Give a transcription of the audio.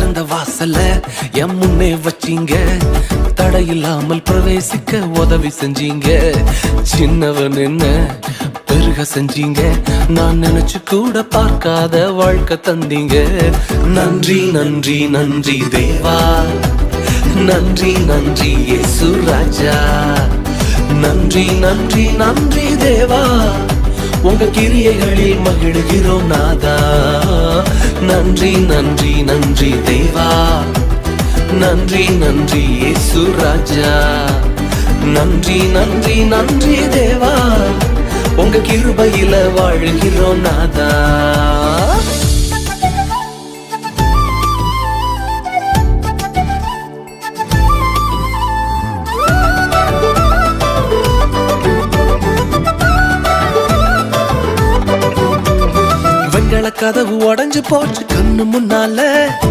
திறந்த வாசல என் முன்னே வச்சீங்க, தடையில்லாமல் பிரவேசிக்க உதவி செஞ்சீங்க. சின்னவன் என்ன பெருக செஞ்சீங்க, நான் நினைச்சு கூட பார்க்காத வாழ்க்கை தந்தீங்க. நன்றி நன்றி நன்றி தேவா, நன்றி நன்றி இயேசு ராஜா. நன்றி நன்றி நன்றி தேவா, உங்க கிரியைகளில் மகிழ்கிறோம் நாதா. நன்றி நன்றி நன்றி தேவா, நன்றி நன்றி இயேசு ராஜா. நன்றி நன்றி நன்றி தேவா, உங்க கிருபையில வாழ்கிறோம் நாதா. வெண்கல கதவு உடைஞ்சு போச்சு கண்ணு முன்னால,